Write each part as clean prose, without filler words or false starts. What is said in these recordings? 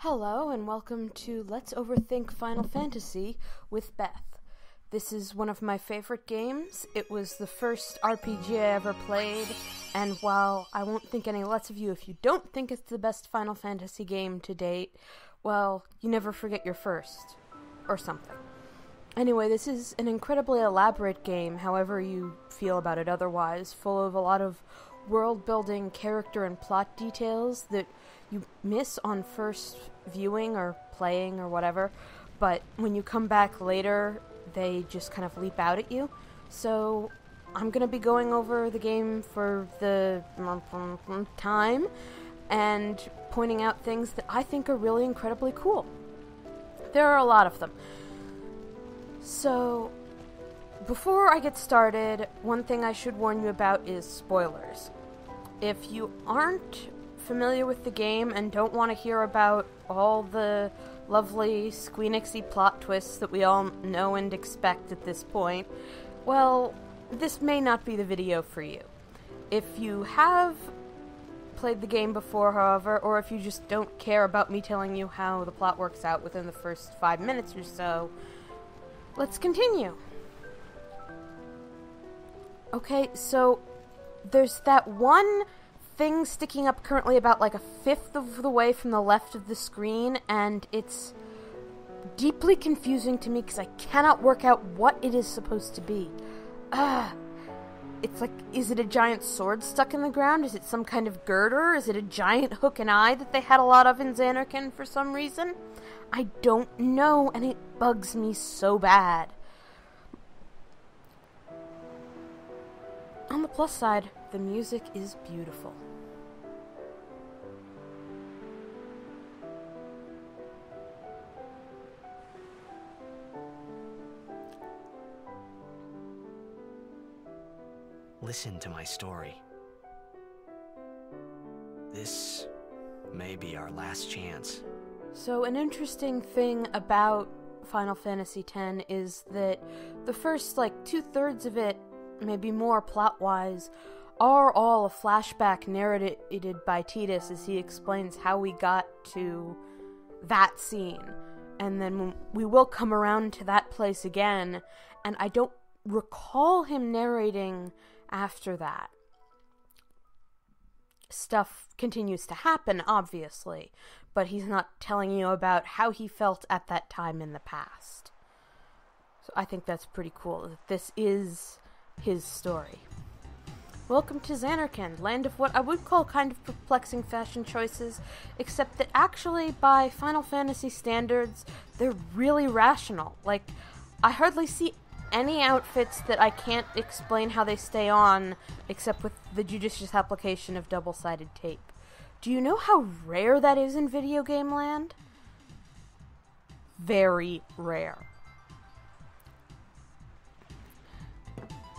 Hello and welcome to Let's Overthink Final Fantasy with Beth. This is one of my favorite games. It was the first RPG I ever played, and while I won't think any less of you if you don't think it's the best Final Fantasy game to date, well, you never forget your first. Or something. Anyway, this is an incredibly elaborate game, however you feel about it otherwise, full of a lot of world-building, character, and plot details that you miss on first viewing or playing or whatever, but when you come back later, they just kind of leap out at you. So I'm going to be going over the game for the time and pointing out things that I think are really incredibly cool. There are a lot of them. So before I get started, one thing I should warn you about is spoilers. If you aren't familiar with the game and don't want to hear about all the lovely Squeenixy plot twists that we all know and expect at this point, well, this may not be the video for you. If you have played the game before, however, or if you just don't care about me telling you how the plot works out within the first 5 minutes or so, let's continue. Okay, so there's that one thing sticking up currently about like a fifth of the way from the left of the screen, and it's deeply confusing to me because I cannot work out what it is supposed to be. It's like, is it a giant sword stuck in the ground? Is it some kind of girder? Is it a giant hook and eye that they had a lot of in Xanarkand for some reason? I don't know, and it bugs me so bad. On the plus side, the music is beautiful. Listen to my story. This may be our last chance. So an interesting thing about Final Fantasy X is that the first, 2/3 of it, maybe more plot-wise, are all a flashback narrated by Tidus as he explains how we got to that scene. And then we will come around to that place again, and I don't recall him narrating after that. Stuff continues to happen, obviously, but he's not telling you about how he felt at that time in the past. So I think that's pretty cool, that this is his story. Welcome to Xanarkand, land of what I would call kind of perplexing fashion choices, except that actually, by Final Fantasy standards, they're really rational. I hardly see any outfits that I can't explain how they stay on, except with the judicious application of double-sided tape. Do you know how rare that is in video game land? Very rare.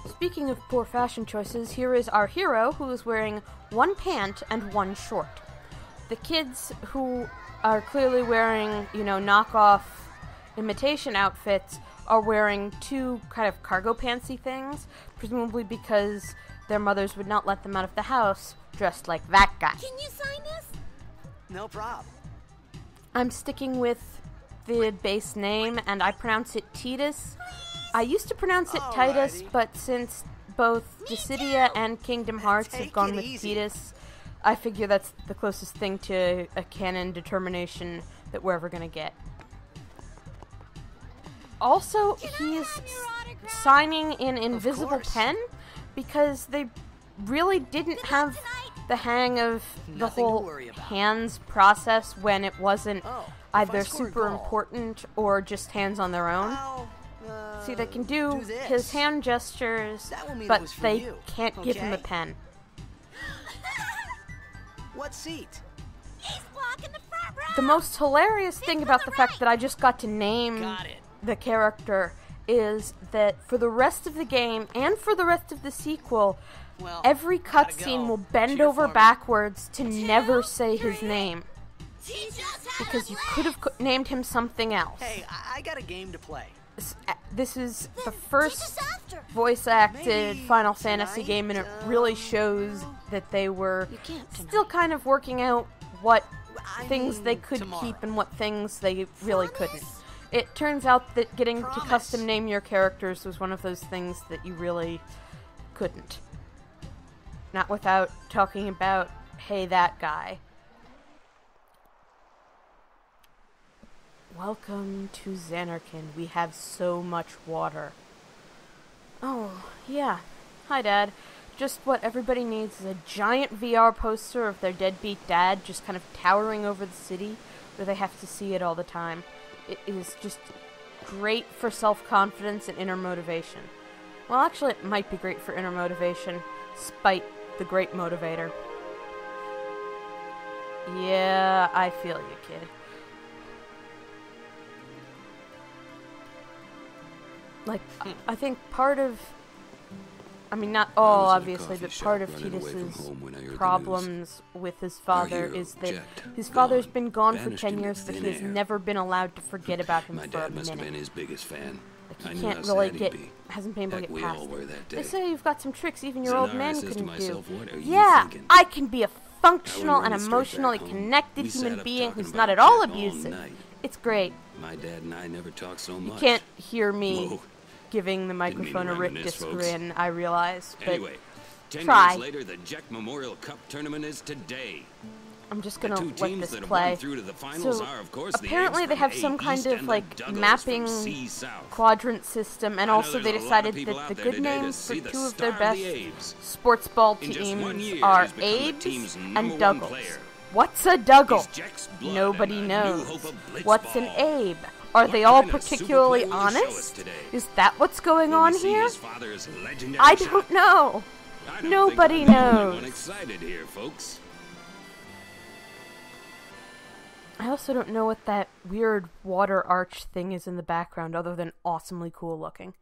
Speaking of poor fashion choices, here is our hero, who is wearing one pant and one short. The kids, who are clearly wearing, knockoff imitation outfits, are wearing two kind of cargo pantsy things, presumably because their mothers would not let them out of the house dressed like that guy. Can you sign this? No problem. I'm sticking with the base name, and I pronounce it Tidus. I used to pronounce it Titus, but since both Dissidia and Kingdom Hearts have gone with Tidus, I figure that's the closest thing to a canon determination that we're ever going to get. Also, he is signing in invisible pen because they really didn't have the hang of the whole hands process when it wasn't either super important or just hands on their own. See, they can do his hand gestures, but they can't give him a pen. What seat? He's blocking the front row. The most hilarious thing about the fact that I just got to name the character is that for the rest of the game and for the rest of the sequel, every cutscene will bend over backwards to never say his name. Because you could have named him something else. Hey, I got a game to play. This is the first voice-acted Final Fantasy game, and it really shows that they were still kind of working out what things they could keep and what things they really couldn't. It turns out that getting to custom name your characters was one of those things that you really couldn't. Not without talking about, hey, that guy. Welcome to Xanarkin. We have so much water. Oh, yeah. Hi, Dad. Just what everybody needs is a giant VR poster of their deadbeat dad just kind of towering over the city where they have to see it all the time. It is just great for self-confidence and inner motivation. Well, actually, it might be great for inner motivation, spite the great motivator. Yeah, I feel you, kid. Like, I think part of... I mean, not all, obviously, but part of Titus's problems with his father is that his father's been gone for 10 years, but he has never been allowed to forget about him for a minute. His biggest fan. Like, he can't really hasn't been able to get past it. They say you've got some tricks even your old man couldn't do. Yeah, I can be a functional and emotionally connected human being who's not at all abusive. It's great. My dad and I never talked so much. You can't hear me giving the microphone a rictus grin, I realize, but anyway, 10 try. Years later, the Jack Memorial Cup tournament is today. I'm just gonna let this that play. Through to the finals so are, of course, apparently the they have some kind of like mapping quadrant system, and also they decided that the good names for two of their best sports ball teams are Abes and Duggles. What's a Duggle? Nobody knows. What's an Abe? Are they all particularly honest? Is that what's going on here? I don't know. Nobody knows. Excited here, folks. I also don't know what that weird water arch thing is in the background, other than awesomely cool looking.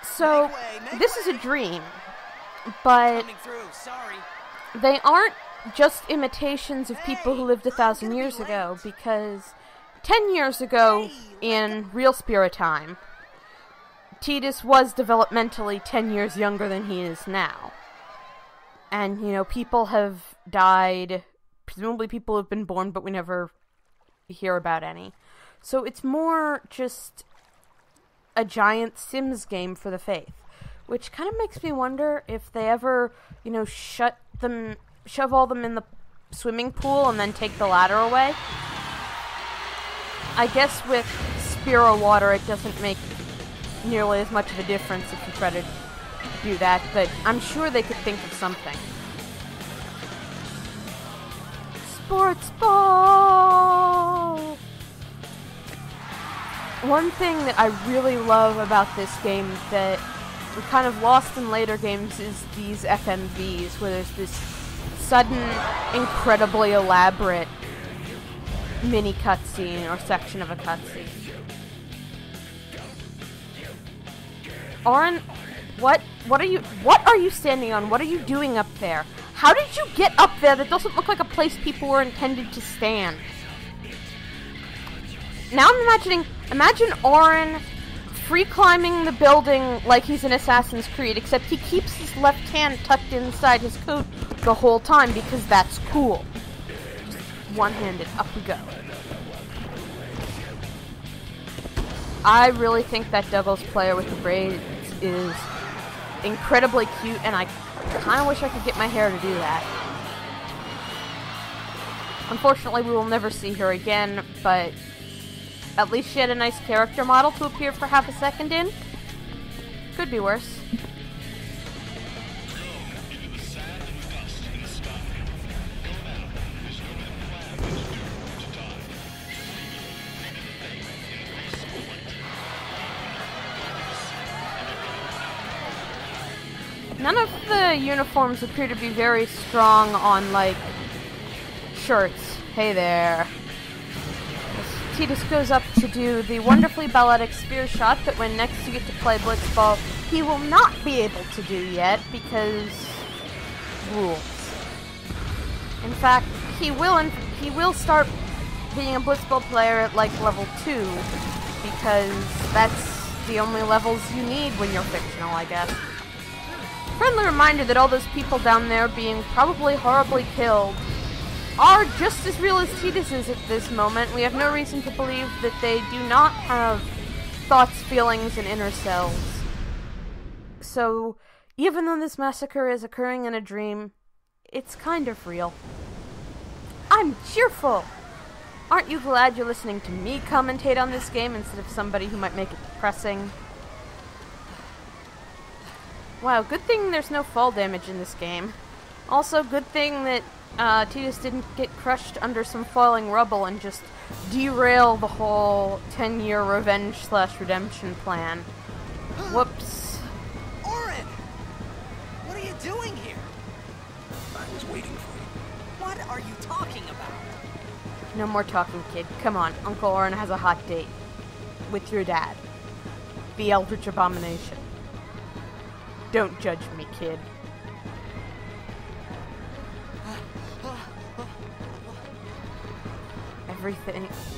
So, this is a dream, but they aren't just imitations of people who lived 1,000 years ago, because 10 years ago, in real Spirit time, Titus was developmentally 10 years younger than he is now. And, you know, people have died, presumably people have been born, but we never hear about any. So it's more just a giant Sims game for the faith, which kind of makes me wonder if they ever, you know, shove all them in the swimming pool and then take the ladder away. I guess with Spiro water it doesn't make nearly as much of a difference if you try to do that, but I'm sure they could think of something. Sports ball! One thing that I really love about this game that we kind of lost in later games is these FMVs, where there's this sudden, incredibly elaborate mini cutscene or section of a cutscene. Auron, what are you standing on? What are you doing up there? How did you get up there? That doesn't look like a place people were intended to stand. Now I'm imagine Auron free climbing the building like he's in Assassin's Creed, except he keeps his left hand tucked inside his coat the whole time because that's cool. Just one-handed, up we go. I really think that Douglas player with the braids is incredibly cute, and I kind of wish I could get my hair to do that. Unfortunately, we will never see her again, but at least she had a nice character model to appear for half a second in. Could be worse. None of the uniforms appear to be very strong on, like, shirts. Hey there. As Titus goes up to do the wonderfully balletic spear shot that when next you get to play Blitzball, he will not be able to do yet because rules. In fact, he will start being a Blitzball player at, like, level 2 because that's the only levels you need when you're fictional, I guess. Friendly reminder that all those people down there being probably horribly killed are just as real as Titus is at this moment. We have no reason to believe that they do not have thoughts, feelings, and inner selves. So, even though this massacre is occurring in a dream, it's kind of real. I'm cheerful! Aren't you glad you're listening to me commentate on this game instead of somebody who might make it depressing? Wow, good thing there's no fall damage in this game. Also, good thing that Titus didn't get crushed under some falling rubble and just derail the whole 10-year revenge/redemption plan. Whoops. Orin! What are you doing here? I was waiting for you. What are you talking about? No more talking, kid. Come on, Uncle Orin has a hot date. With your dad. The Eldritch Abomination. Don't judge me, kid.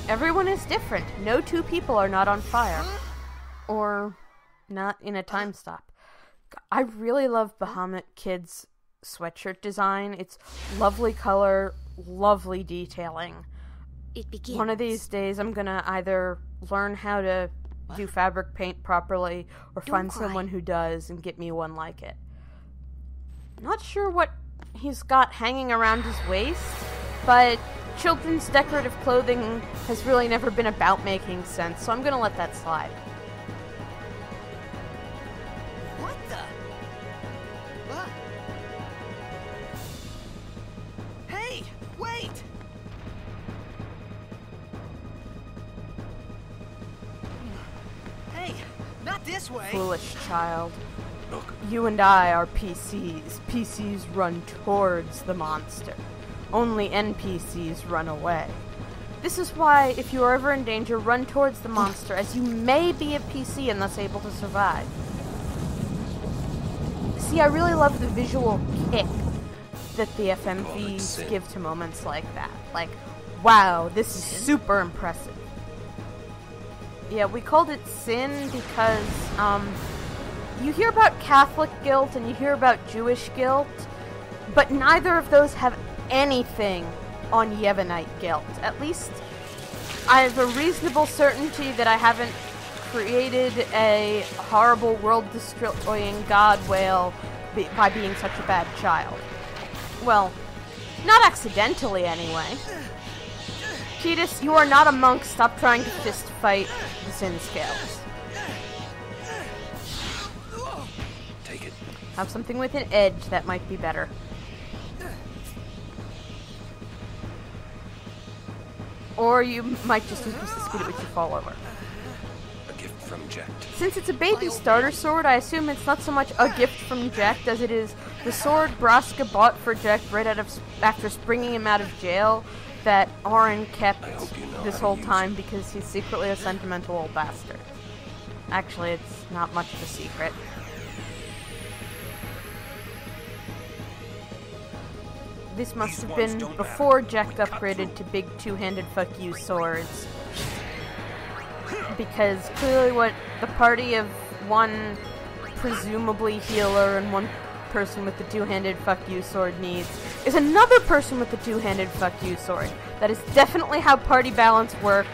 Everyone is different. No two people are not on fire. Or not in a time stop. I really love Bahamut Kid's sweatshirt design. It's lovely color, lovely detailing. It begins. One of these days I'm gonna either learn how to do fabric paint properly or find someone who does and get me one like it. Not sure what he's got hanging around his waist, but children's decorative clothing has really never been about making sense, so I'm gonna let that slide. What the? Hey, wait! Hey, not this way! Foolish child. Look, You and I are PCs. PCs run towards the monster. Only NPCs run away. This is why, if you are ever in danger, run towards the monster, as you may be a PC and thus able to survive. See, I really love the visual kick that the FMVs give to moments like that. Like, wow, this is super impressive. Yeah, we called it sin because, you hear about Catholic guilt and you hear about Jewish guilt, but neither of those have anything on Yevonite guilt. At least, I have a reasonable certainty that I haven't created a horrible world-destroying god whale by being such a bad child. Well, not accidentally anyway. Titus, you are not a monk. Stop trying to fist fight the sin scales. take it. Have something with an edge, that might be better. Or you might just increase the speed at which you fall over. A gift from Jet. Since it's a baby starter sword, I assume it's not so much a gift from Jekt as it is the sword Braska bought for Jekt right after springing him out of jail that Orin kept this whole time because he's secretly a sentimental old bastard. Actually, it's not much of a secret. This must have been before Jekt upgraded to big two-handed fuck you swords. Because clearly what the party of one presumably healer and one person with the two-handed fuck you sword needs is another person with the two-handed fuck you sword. That is definitely how party balance works,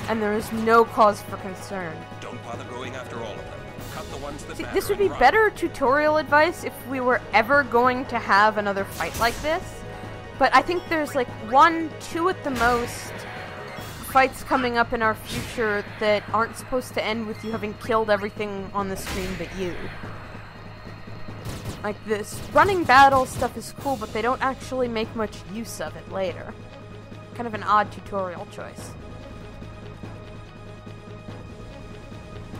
and there is no cause for concern. Don't bother going after all of them. Cut the ones that See, matter this would be and run. better tutorial advice if we were ever going to have another fight like this. But I think there's like 1, 2 at the most fights coming up in our future that aren't supposed to end with you having killed everything on the screen but you. Like, this running battle stuff is cool, but they don't actually make much use of it later. Kind of an odd tutorial choice.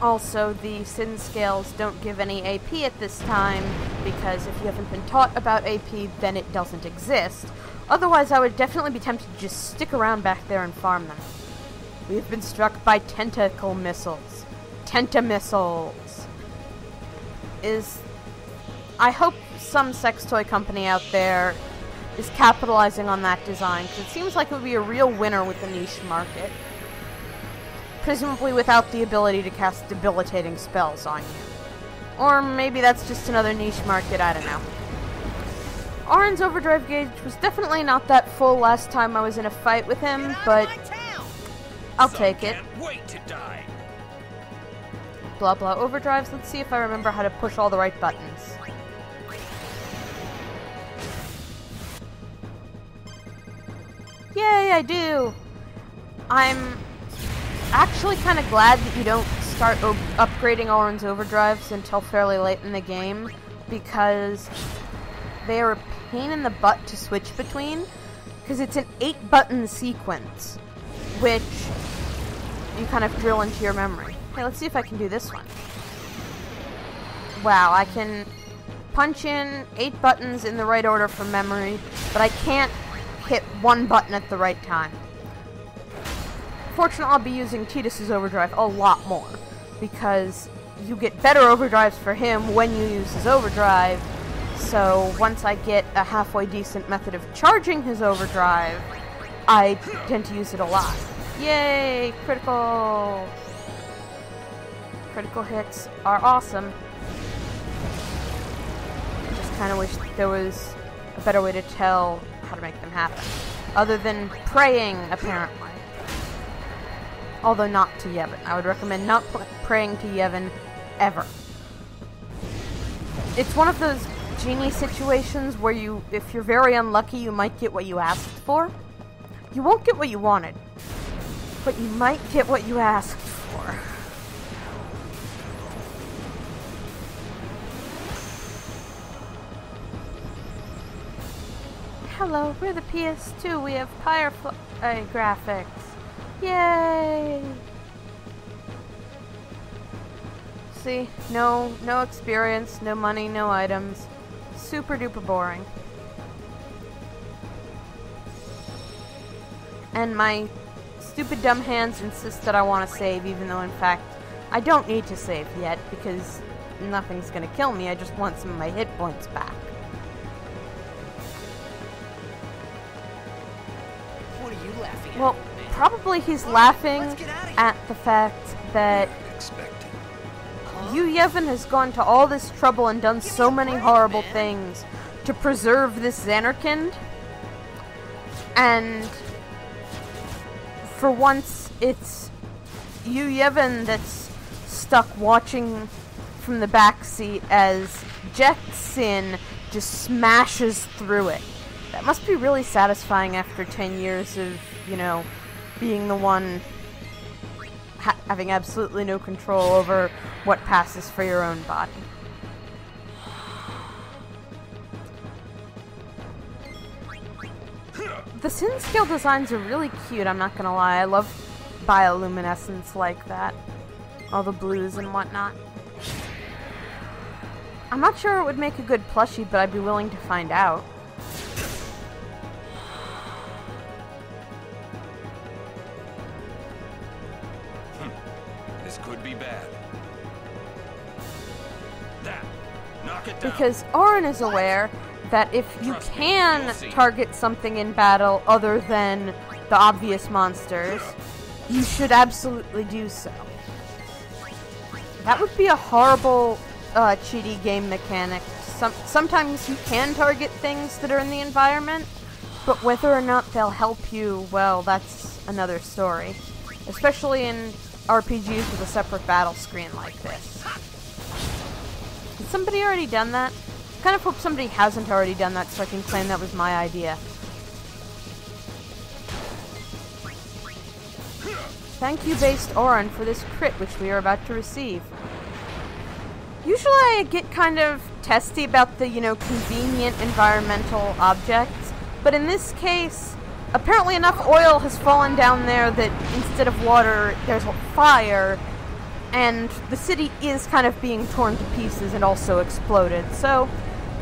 Also, the sin scales don't give any AP at this time, because if you haven't been taught about AP, then it doesn't exist. Otherwise, I would definitely be tempted to just stick around back there and farm them. We have been struck by tentacle missiles. Tentamissiles. I hope some sex toy company out there is capitalizing on that design, because it seems like it would be a real winner with the niche market. Presumably without the ability to cast debilitating spells on you. Or maybe that's just another niche market, I don't know. Auron's overdrive gauge was definitely not that full last time I was in a fight with him, but I'll take it. Can't wait to die. Blah blah overdrives. Let's see if I remember how to push all the right buttons. Yay, I do! I'm actually kind of glad that you don't start upgrading Auron's overdrives until fairly late in the game, because they are a pain in the butt to switch between, because it's an 8-button sequence, which you kind of drill into your memory. Okay, let's see if I can do this one. Wow, I can punch in 8 buttons in the right order from memory, but I can't hit one button at the right time. Fortunately, I'll be using Tidus's overdrive a lot more, because you get better overdrives for him when you use his overdrive, so once I get a halfway decent method of charging his overdrive, I tend to use it a lot. Yay! Critical! Critical hits are awesome. I just kind of wish there was a better way to tell how to make them happen. Other than praying, apparently. Although not to Yevon. I would recommend not praying to Yevon ever. It's one of those genie situations where if you're very unlucky, you might get what you asked for. You won't get what you wanted, but you might get what you asked for. Hello, we're the PS2. We have Firefly graphics. Yay! See, no experience, no money, no items. Super duper boring. And my stupid dumb hands insist that I want to save, even though in fact I don't need to save yet, because nothing's gonna kill me. I just want some of my hit points back. What are you laughing at? Well, probably he's laughing Let's get outta here. at the fact that Expecting. you, Yevon, has gone to all this trouble and done so many horrible things to preserve this Xanarkand, and for once it's you, Yevon, that's stuck watching from the backseat as Jexin just smashes through it. That must be really satisfying after 10 years of, being the one having absolutely no control over what passes for your own body. The Sin Scale designs are really cute, I'm not gonna lie. I love bioluminescence like that. All the blues and whatnot. I'm not sure it would make a good plushie, but I'd be willing to find out. This could be bad. That. Knock it down. Because Auron is aware that if you can target something in battle other than the obvious monsters, you should absolutely do so. That would be a horrible, cheaty game mechanic. Sometimes you can target things that are in the environment, but whether or not they'll help you, well, that's another story. Especially in RPGs with a separate battle screen like this. Has somebody already done that? I kind of hope somebody hasn't already done that so I can claim that was my idea. Thank you, based Auron, for this crit which we are about to receive. Usually I get kind of testy about the, convenient environmental objects, but in this case, apparently enough oil has fallen down there that instead of water, there's fire, and the city is kind of being torn to pieces and also exploded, so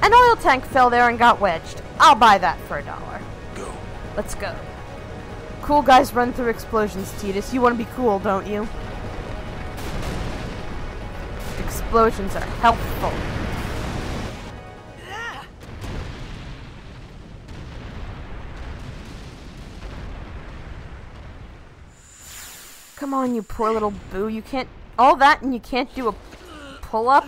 an oil tank fell there and got wedged. I'll buy that for $1. Go. Let's go. Cool guys run through explosions, Tidus. You want to be cool, don't you? Explosions are helpful. Come on, you poor little boo. You can't... All that and you can't do a pull-up?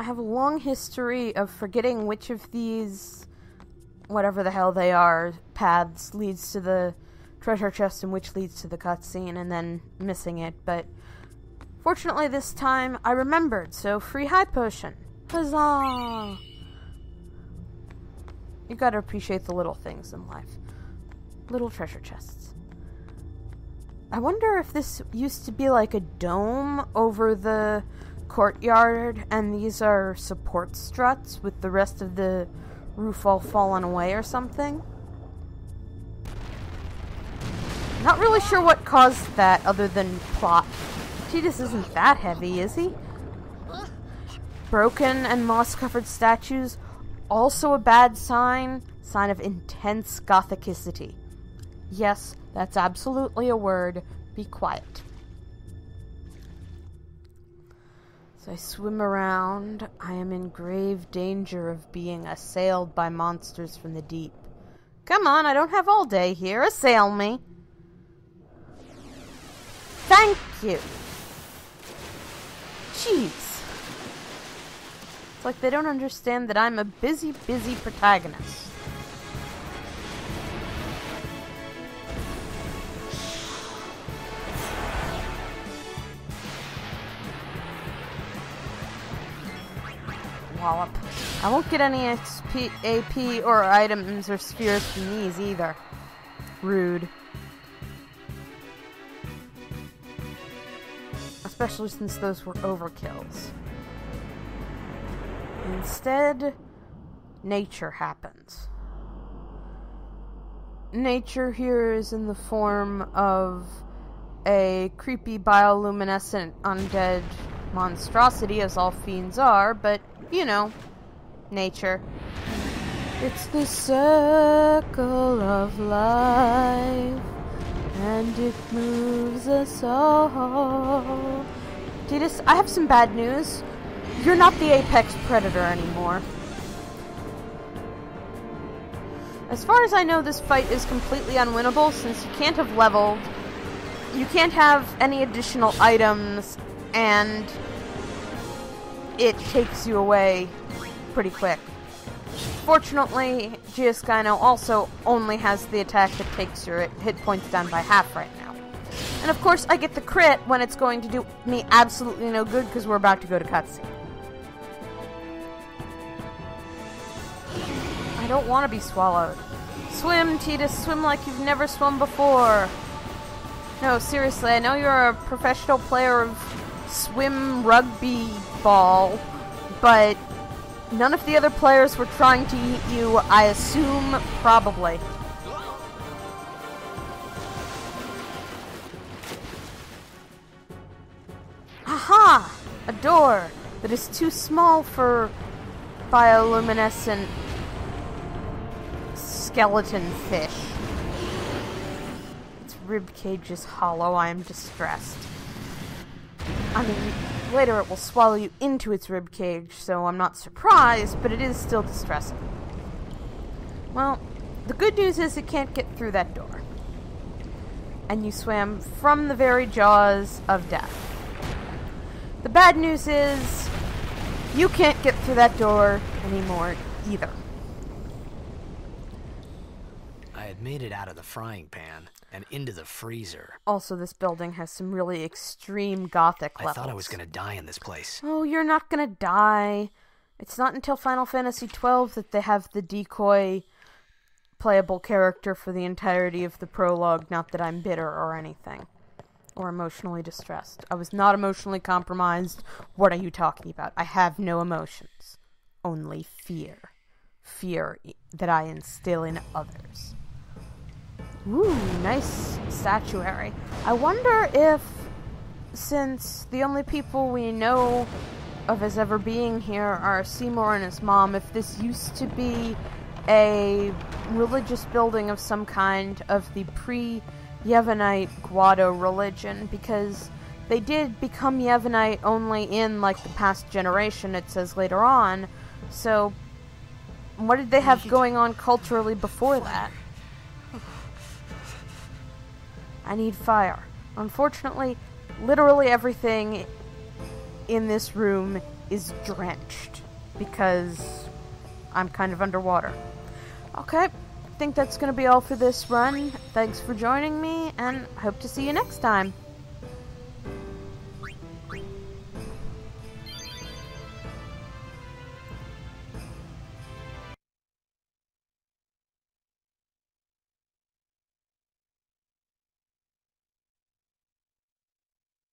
I have a long history of forgetting which of these, whatever the hell they are, paths leads to the treasure chest and which leads to the cutscene, and then missing it, but fortunately this time I remembered, so free high potion. Huzzah! You gotta appreciate the little things in life. Little treasure chests. I wonder if this used to be like a dome over the courtyard, and these are support struts with the rest of the roof all fallen away or something. Not really sure what caused that other than plot. Tidus isn't that heavy, is he? Broken and moss-covered statues, also a bad sign. Sign of intense gothicity. Yes, that's absolutely a word. Be quiet. As I swim around, I am in grave danger of being assailed by monsters from the deep. Come on, I don't have all day here. Assail me. Thank you. Jeez. It's like they don't understand that I'm a busy, busy protagonist. Wallop. I won't get any XP, AP, or items or spheres from these either. Rude. Especially since those were overkills. Instead, nature happens. Nature here is in the form of a creepy bioluminescent undead monstrosity, as all fiends are, but, you know, nature. It's the circle of life, and it moves us all. Tidus, I have some bad news. You're not the apex predator anymore. As far as I know, this fight is completely unwinnable since you can't have leveled, you can't have any additional items, and it takes you away pretty quick. Fortunately, Giascino also only has the attack that takes your hit points down by half right now. And of course, I get the crit when it's going to do me absolutely no good because we're about to go to cutscene. I don't want to be swallowed. Swim, Tidus, swim like you've never swum before. No, seriously, I know you're a professional player of swim rugby ball, but none of the other players were trying to eat you, I assume, probably. Aha! A door that is too small for bioluminescent skeleton fish. Its ribcage is hollow. I am distressed. I mean, later it will swallow you into its ribcage, so I'm not surprised, but it is still distressing. Well, the good news is it can't get through that door. And you swam from the very jaws of death. The bad news is you can't get through that door anymore either. I had made it out of the frying pan and into the freezer. Also, this building has some really extreme gothic levels. I thought I was gonna die in this place. Oh, you're not gonna die. It's not until Final Fantasy XII that they have the decoy playable character for the entirety of the prologue. Not that I'm bitter or anything. Or emotionally distressed. I was not emotionally compromised. What are you talking about? I have no emotions. Only fear. Fear that I instill in others. Ooh, nice statuary. I wonder if, since the only people we know of as ever being here are Seymour and his mom, if this used to be a religious building of some kind of the pre-Yevonite Guado religion, because they did become Yevonite only in, like, the past generation, it says later on. So, what did they have going on culturally before that? I need fire. Unfortunately, literally everything in this room is drenched because I'm kind of underwater. Okay, I think that's going to be all for this run. Thanks for joining me, and I hope to see you next time.